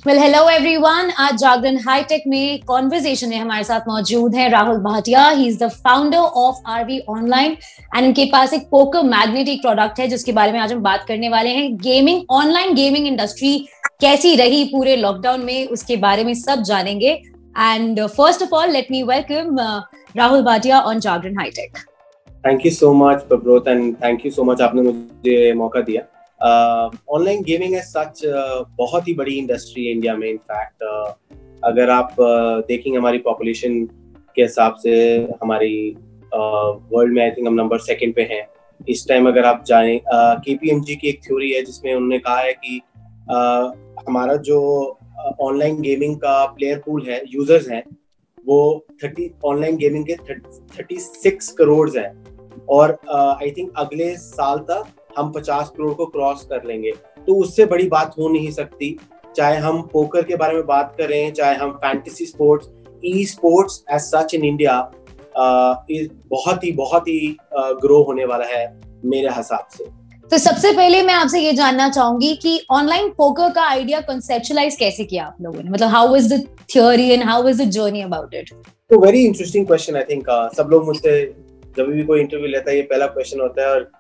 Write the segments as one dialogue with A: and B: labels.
A: Well hello everyone. आज जागरण hi tech में conversation में हमारे साथ मौजूद है Rahul Bhatia. He is the founder of RV online and इनके पास एक पोकर मैग्नेट एक प्रोडक्ट है जिसके बारे में आज हम बात करने वाले हैं। गेमिंग, ऑनलाइन गेमिंग इंडस्ट्री कैसी रही पूरे लॉकडाउन में, उसके बारे में सब जानेंगे। And first of all let me welcome Rahul Bhatia on Jagran hitech.
B: Thank you so much Prabrot and thank you so much, आपने मुझे मौका दिया। ऑनलाइन गेमिंग है सच बहुत ही बड़ी इंडस्ट्री है इंडिया में। इनफैक्ट अगर आप देखेंगे हमारी पॉपुलेशन के हिसाब से हमारी वर्ल्ड में आई थिंक हम नंबर 2 पे हैं इस टाइम। अगर आप जाएं, KPMG की एक थ्योरी है जिसमें उन्होंने कहा है कि हमारा जो ऑनलाइन गेमिंग का प्लेयर पूल है, यूजर्स हैं, वो ऑनलाइन गेमिंग के 36 करोड़ है और आई थिंक अगले साल तक हम 50 करोड़ को क्रॉस कर लेंगे। तो उससे बड़ी बात हो नहीं सकती, चाहे हम पोकर के बारे में बात करें, चाहे हम fantasy sports, e sports as such in India बहुत ही ग्रो होने वाला है मेरे हिसाब से।
A: तो सबसे पहले मैं आपसे ये जानना चाहूंगी कि ऑनलाइन पोकर का आइडिया कंसेप्चुअलाइज कैसे किया आप लोगों ने, मतलब how was the theory and how was the journey about it?
B: तो very interesting question. I think सब लोग मुझसे जब भी कोई इंटरव्यू लेता है ये पहला क्वेश्चन होता है। और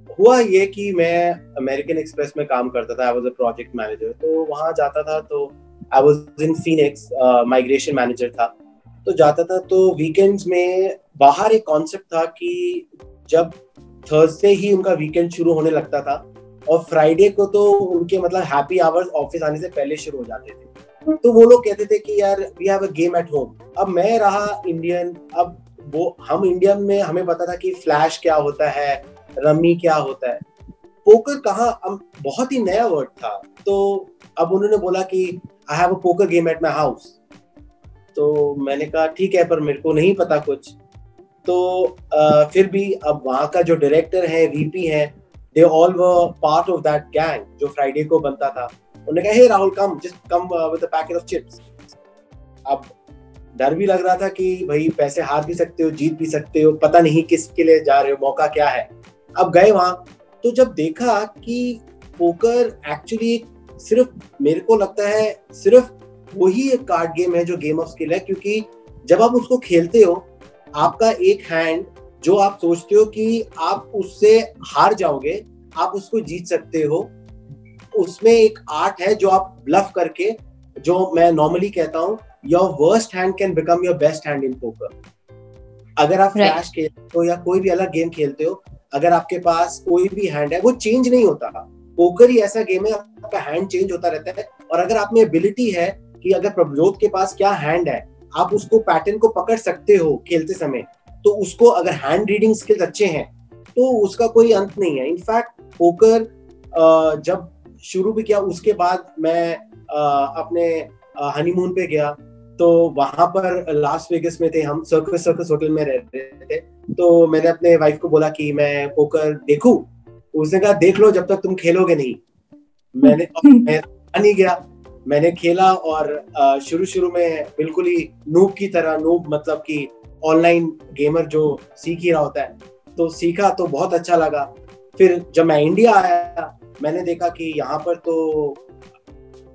B: हुआ ये कि मैं अमेरिकन एक्सप्रेस में काम करता था। I was a project manager, तो वहां जाता था, तो I was in Phoenix, migration manager था। तो जाता था तो वीकेंड्स में बाहर एक कॉन्सेप्ट था कि जब थर्सडे ही उनका वीकेंड शुरू होने लगता था और फ्राइडे को तो उनके मतलब हैप्पी आवर्स ऑफिस आने से पहले शुरू हो जाते थे। तो वो लोग कहते थे कि यार we have a game at home. अब मैं रहा इंडियन, अब वो हम इंडियन में हमें पता था कि फ्लैश क्या होता है, रमी क्या होता है, पोकर कहाँ, बहुत ही नया वर्ड था। तो अब उन्होंने बोला कि I have a poker game at my house. तो मैंने कहा ठीक है, पर मेरे को नहीं पता कुछ। तो फिर भी अब वहाँ का जो डायरेक्टर है, VP है, they all were part of that gang जो फ्राइडे को बनता था। उन्होंने कहा hey Rahul come, just come with a packet of chips. अब डर भी लग रहा था कि भाई पैसे हार भी सकते हो, जीत भी सकते हो, पता नहीं किसके लिए जा रहे हो, मौका क्या है। अब गए वहां, तो जब देखा कि पोकर एक्चुअली सिर्फ, मेरे को लगता है सिर्फ वही एक कार्ड गेम है जो गेम ऑफ स्किल है। क्योंकि जब आप उसको खेलते हो, आपका एक हैंड जो आप सोचते हो कि आप उससे हार जाओगे, आप उसको जीत सकते हो, उसमें एक आर्ट है जो आप ब्लफ करके, जो मैं नॉर्मली कहता हूँ, your worst hand can become your best hand in poker. अगर आप फ्लैश खेलते हो या कोई भी अलग गेम खेलते हो, अगर आपके पास कोई भी हैंड है वो चेंज नहीं होता। पोकर ही ऐसा गेम है आपका हैंड चेंज होता रहता है। और अगर आप में एबिलिटी है कि अगर प्रभजोत के पास क्या हैंड है, आप उसको पैटर्न को पकड़ सकते हो खेलते समय, तो उसको अगर हैंड रीडिंग स्किल्स अच्छे हैं तो उसका कोई अंत नहीं है। इनफैक्ट पोकर जब शुरू भी किया, उसके बाद मैं अपने हनीमून पे गया, तो वहां पर लास वेगस में थे हम, सर्कस होटल में रह रहे थे। तो मैंने अपने वाइफ को बोला कि मैं पोकर देखूं। उसने कहा देख लो जब तक तुम खेलोगे नहीं। मैं नहीं गया, मैंने खेला और शुरू में बिल्कुल ही नूब की तरह, नूब मतलब कि ऑनलाइन गेमर जो सीख ही रहा होता है, तो सीखा तो बहुत अच्छा लगा। फिर जब मैं इंडिया आया, मैंने देखा कि यहाँ पर तो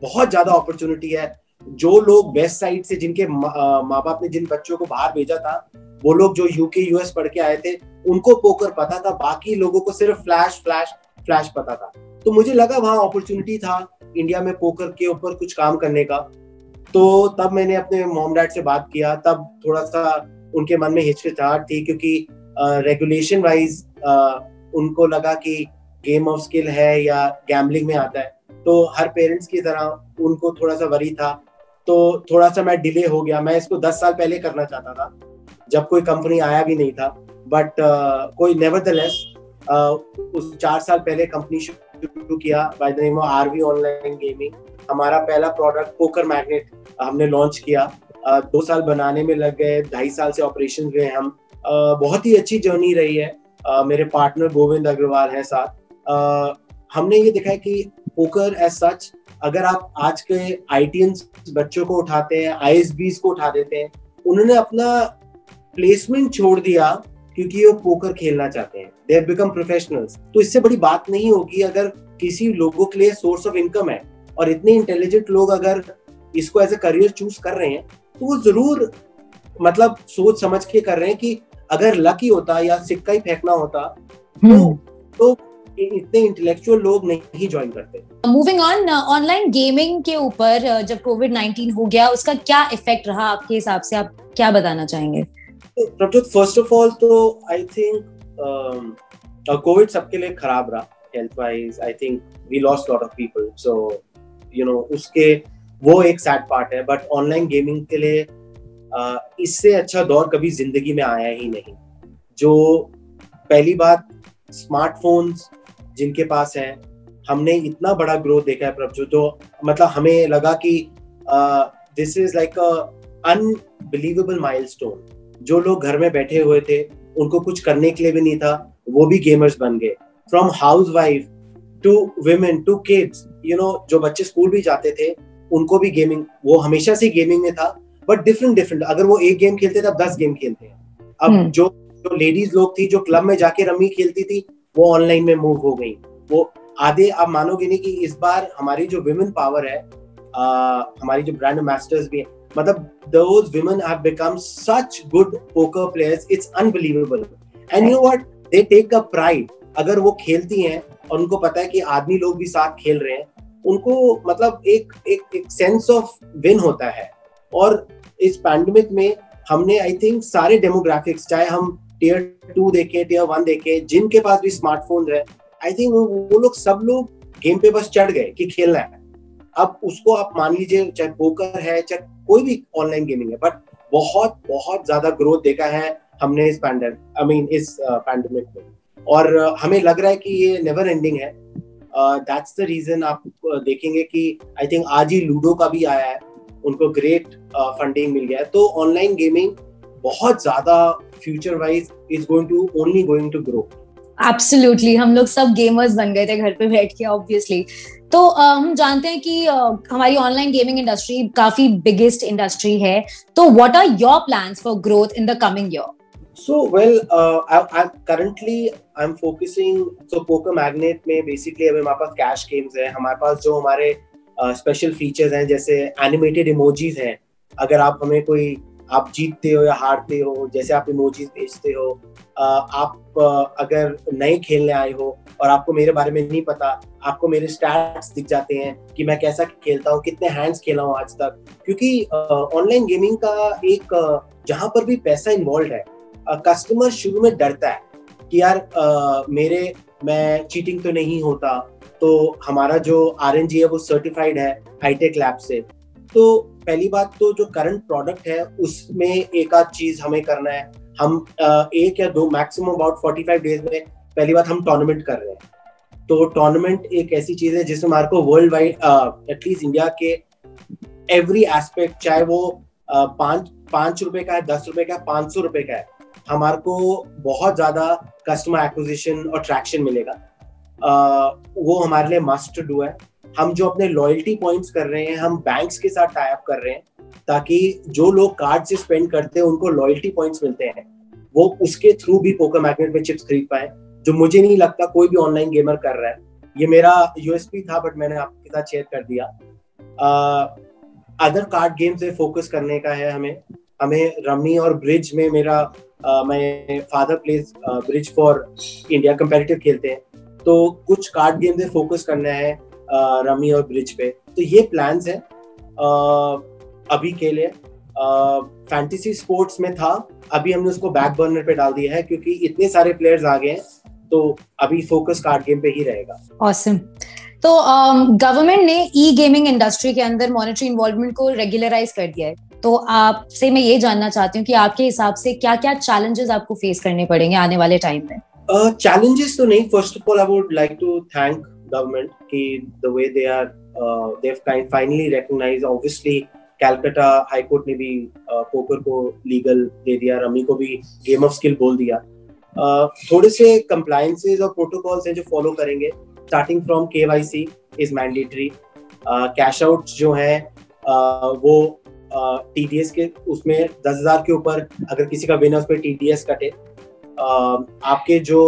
B: बहुत ज्यादा अपॉर्चुनिटी है। जो लोग वेस्ट साइड से, जिनके माँ बाप ने जिन बच्चों को बाहर भेजा था, वो लोग जो UK US पढ़ के आए थे, उनको पोकर पता था, बाकी लोगों को सिर्फ फ्लैश पता था। तो मुझे लगा वहाँ अपॉर्चुनिटी था इंडिया में पोकर के ऊपर कुछ काम करने का। तो तब मैंने अपने मॉम डैड से बात किया। तब थोड़ा सा उनके मन में हिचकिचाहट थी क्योंकि रेगुलेशन वाइज उनको लगा कि गेम ऑफ स्किल है या गैम्बलिंग में आता है, तो हर पेरेंट्स की तरह उनको थोड़ा सा वरी था। तो थोड़ा सा मैं डिले हो गया। मैं इसको 10 साल पहले करना चाहता था, जब कोई कंपनी आया भी नहीं था, बट कोई नेवरदलेस उस 4 साल पहले कंपनी शुरू किया by the name of RV online gaming. हमारा पहला प्रोडक्ट पोकर मैग्नेट हमने लॉन्च किया। 2 साल बनाने में लग गए, 2.5 साल से ऑपरेशन में हम। बहुत ही अच्छी जर्नी रही है। मेरे पार्टनर गोविंद अग्रवाल हैं साथ। हमने ये देखा है कि पोकर एज सच, अगर आप आज के ITians बच्चों को उठाते हैं, ISBs को उठा देते हैं, उन्होंने अपना प्लेसमेंट छोड़ दिया क्योंकि वो पोकर खेलना चाहते हैं। They have become professionals. तो इससे बड़ी बात नहीं होगी अगर किसी लोगों के लिए सोर्स ऑफ इनकम है। और इतने इंटेलिजेंट लोग अगर इसको एज ए करियर चूज कर रहे हैं तो वो जरूर मतलब सोच समझ के कर रहे हैं कि अगर लकी होता या सिक्का ही फेंकना होता तो इतने इंटेलेक्चुअल लोग नहीं ज्वाइन करते।
A: मूविंग ऑन, ऑनलाइन गेमिंग के ऊपर जब कोविड-19 हो गया उसका क्या इफेक्ट रहा आपके हिसाब से, आप क्या बताना चाहेंगे?
B: प्रभजोत, फर्स्ट ऑफ ऑल तो आई थिंक कोविड सबके लिए खराब रहा health wise. I think we lost lot of people, so you know उसके वो एक सैड पार्ट है। बट ऑनलाइन गेमिंग के लिए इससे अच्छा दौर कभी जिंदगी में आया ही नहीं। जो पहली बात, स्मार्टफोन्स जिनके पास है, हमने इतना बड़ा ग्रोथ देखा है प्रभजोत, तो मतलब हमें लगा कि this is like a unbelievable milestone. जो लोग घर में बैठे हुए थे, उनको कुछ करने के लिए भी नहीं था, वो भी गेमर्स बन गए। From housewife to women to kids, you know, जो बच्चे स्कूल भी जाते थे उनको भी गेमिंग, वो हमेशा से गेमिंग में था बट डिफरेंट। अगर वो एक गेम खेलते थे अब 10 गेम खेलते हैं। अब जो लेडीज लोग थी जो क्लब में जाके रमी खेलती थी वो ऑनलाइन में मूव हो गई। वो आधे, आप मानोगे नहीं कि इस बार हमारी जो विमेन पावर है, हमारी जो ब्रांड मास्टर्स भी है, मतलब those women have become such good poker players, it's unbelievable and you know what, they take a pride। अगर वो खेलती हैं और उनको पता है कि आदमी लोग भी साथ खेल रहे हैं, उनको मतलब एक सेंस ऑफ विन होता है। और इस पैंडेमिक में हमने आई थिंक सारे डेमोग्राफिक्स, चाहे हम टियर 2 देखें, टियर 1 देखें, जिनके पास भी स्मार्टफोन है, आई थिंक वो लोग सब लोग गेम पे बस चढ़ गए कि खेलना है। अब उसको आप मान लीजिए, चाहे पोकर है चाहे कोई भी ऑनलाइन गेमिंग है, बट बहुत बहुत ज्यादा ग्रोथ देखा है हमने इस पैंडेमिक में। और हमें लग रहा है कि ये नेवर एंडिंग है। दैट्स द रीजन आप देखेंगे कि आई थिंक आज ही लूडो का भी आया है, उनको ग्रेट फंडिंग मिल गया है। तो ऑनलाइन गेमिंग बहुत ज्यादा future wise is only going to grow.
A: Absolutely, हम लोग सब गेमर्स बन गए थे घर पे बैठ के ऑब्वियसली। तो हम जानते हैं कि हमारी ऑनलाइन गेमिंग इंडस्ट्री काफी बिगेस्ट इंडस्ट्री है, तो what are your plans for growth in the coming year?
B: So well, I'm focusing, so Poker Magnet में basically अभी हमारे पास कैश गेम्स है, हमारे पास जो हमारे स्पेशल फीचर्स हैं, जैसे एनिमेटेड इमोजीज हैं। अगर आप हमें कोई, आप जीतते हो या हारते हो, जैसे आप इमोजीज भेजते हो, आप अगर नए खेलने आए हो और आपको मेरे बारे में नहीं पता, आपको मेरे स्टैट्स दिख जाते हैं कि मैं कैसा खेलता हूँ, कितने हैंड्स खेला हूँ आज तक। क्योंकि ऑनलाइन गेमिंग का एक जहाँ पर भी पैसा इन्वॉल्व है, कस्टमर शुरू में डरता है कि यार मैं चीटिंग तो नहीं होता, तो हमारा जो RNG है वो सर्टिफाइड है हाईटेक लैब से। तो पहली बात तो जो करंट प्रोडक्ट है उसमें एक आध चीज हमें करना है। हम 1 या 2 मैक्सिमम अबाउट 45 डेज में पहली बात हम टूर्नामेंट कर रहे हैं। तो टूर्नामेंट एक ऐसी चीज है जिसमें हमारे को वर्ल्ड वाइड, एटलीस्ट इंडिया के एवरी एस्पेक्ट, चाहे वो 5 रुपए का है, 10 रुपए का है, 500 रुपए का है, हमारे को बहुत ज्यादा कस्टमर एक्विजिशन और ट्रैक्शन मिलेगा। वो हमारे लिए मस्ट डू है। हम जो अपने लॉयल्टी पॉइंट्स कर रहे हैं, हम बैंक्स के साथ टाई अप कर रहे हैं ताकि जो लोग कार्ड से स्पेंड करते हैं उनको लॉयल्टी पॉइंट्स मिलते हैं, वो उसके थ्रू भी पोकर मैग्नेट में चिप्स खरीद पाए, जो मुझे नहीं लगता कोई भी ऑनलाइन गेमर कर रहा है। ये मेरा यूएसपी था बट मैंने आपके साथ शेयर कर दिया। अदर कार्ड गेम्स में फोकस करने का है हमें रमी और ब्रिज में मैं father plays bridge for India competitive खेलते हैं, तो कुछ कार्ड गेम में फोकस करना है रमी और ब्रिज पे। तो ये प्लान्स है अभी के लिए। फैंटेसी स्पोर्ट्स में था, अभी हमने उसको बैक बर्नर पे डाल दिया है क्योंकि इतने सारे प्लेयर्स आ गए हैं, तो अभी फोकस कार्ड गेम पे ही रहेगा।
A: ऑसम। तो गवर्नमेंट ने ई गेमिंग इंडस्ट्री के अंदर मॉनेटरी इन्वॉल्वमेंट को रेगुलराइज कर दिया है, तो आपसे मैं ये जानना चाहती हूँ कि आपके हिसाब से क्या क्या चैलेंजेस आपको फेस करने पड़ेंगे आने वाले टाइम में?
B: Challenges तो नहीं. First of all, I would like to thank government कि the way they've finally recognized. Obviously, Calcutta High Court ने भी पोकर को लीगल दे दिया, रमी को भी गेम ऑफ स्किल बोल दिया. थोड़े से compliances और protocols हैं जो फॉलो करेंगे. Starting from KYC is mandatory. Cash out जो है वो TDS के उसमें 10,000 के ऊपर अगर किसी का विन है उस पर TDS कटे. आपके जो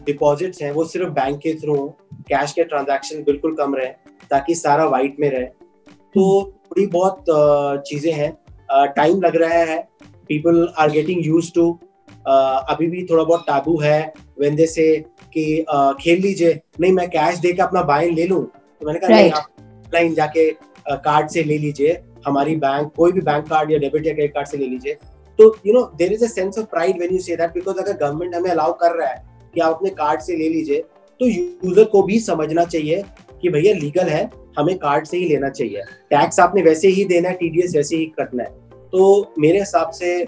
B: डिपॉजिट्स हैं वो सिर्फ बैंक के थ्रू, कैश के ट्रांजैक्शन बिल्कुल कम रहे ताकि सारा वाइट में रहे। तो थोड़ी बहुत चीजें हैं, टाइम लग रहा है, people are getting used to. अभी भी थोड़ा बहुत टाबू है व्हेन दे से कि खेल लीजिए, नहीं मैं कैश देके अपना बाइन ले लूं, तो मैंने कहा नहीं, आप ऑनलाइन जाके कार्ड से ले लीजिए, हमारी बैंक कोई भी बैंक कार्ड या डेबिट या क्रेडिट कार्ड से ले लीजिए। तो you know there is a sense of pride when you say that, because अगर गवर्नमेंट हमें अलाउ कर रहा है कि आप अपने कार्ड से ले लीजिए, तो यूजर को भी समझना चाहिए कि भैया लीगल है, हमें कार्ड से ही लेना चाहिए, टैक्स आपने वैसे ही देना है, टीडीएस वैसे ही कटना है। तो मेरे हिसाब से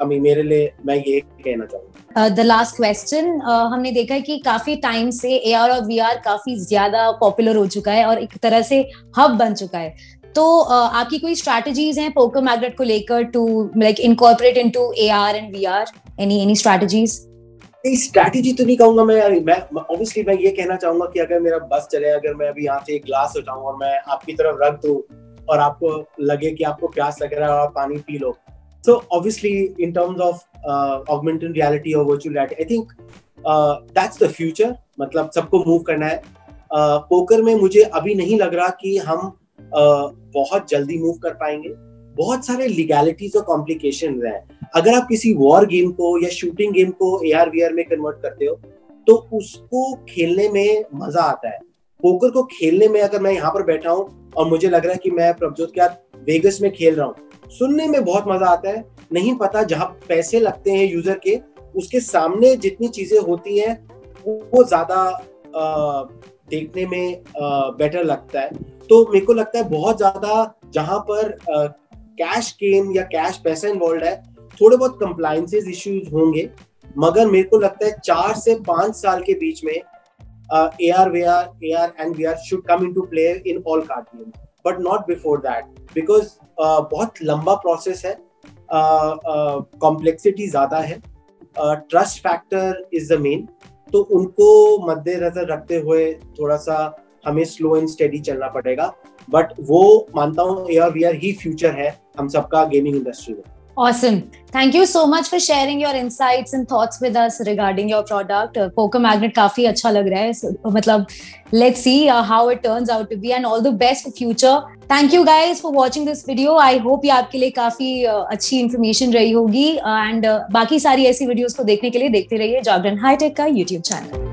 B: मेरे लिए मैं ये कहना चाहूँगा।
A: द लास्ट क्वेश्चन, हमने देखा है कि काफी टाइम से एआर और वीआर काफी ज्यादा पॉपुलर हो चुका है और एक तरह से हब बन चुका है, तो आपकी कोई स्ट्रैटेजीज हैं पोकर मैग्नेट को लेकर to like incorporate into AR and VR? Any strategies?
B: Strategy तो नहीं कहूंगा मैं ऑब्वियसली मैं ये कहना चाहूंगा कि अगर मेरा बस चले, अगर मैं अभी यहाँ से एक ग्लास उठाऊं और मैं आपकी तरफ रख दूं और आपको लगे कि आपको प्यास लग रहा है और पानी P low, so obviously in terms of augmented reality or virtual reality, I think that's the future। मतलब सबको मूव करना है। पोकर में मुझे अभी नहीं लग रहा कि हम बहुत जल्दी मूव कर पाएंगे, बहुत सारे लीगैलिटीज और कॉम्प्लिकेशन हैं। अगर आप किसी वॉर गेम को या शूटिंग गेम को AR VR में कन्वर्ट करते हो तो उसको खेलने में मजा आता है। पोकर को खेलने में अगर मैं यहाँ पर बैठा हूँ और मुझे लग रहा है कि मैं प्रभजोत के साथ वेगस में खेल रहा हूँ, सुनने में बहुत मजा आता है, नहीं पता जहां पैसे लगते हैं यूजर के, उसके सामने जितनी चीजें होती हैं वो ज्यादा देखने में बेटर लगता है। तो मेरे को लगता है बहुत ज्यादा जहां पर कैश गेम या कैश पैसा इन्वॉल्व है, थोड़े बहुत कंप्लायंसेस इश्यूज होंगे, मगर मेरे को लगता है 4 से 5 साल के बीच में AR and VR should come into play in all card games, but not before that, because बहुत लंबा प्रोसेस है, कॉम्प्लेक्सिटी ज्यादा है, trust factor is the main. तो उनको मद्देनजर रखते हुए थोड़ा सा हमें स्लो एंड स्टेडी चलना पड़ेगा, बट वो मानता हूँ AR VR ही फ्यूचर है हम सबका गेमिंग इंडस्ट्री में।
A: Awesome. Thank you so much for sharing your insights and thoughts with us regarding your product. Poker Magnet काफी अच्छा लग रहा है, मतलब let's see how it turns out to be, and all the best for future. Thank you guys for watching this video. I hope ये आपके लिए काफी अच्छी information रही होगी, and बाकी सारी ऐसी videos को देखने के लिए देखते रहिए जागरण हाईटेक का YouTube चैनल।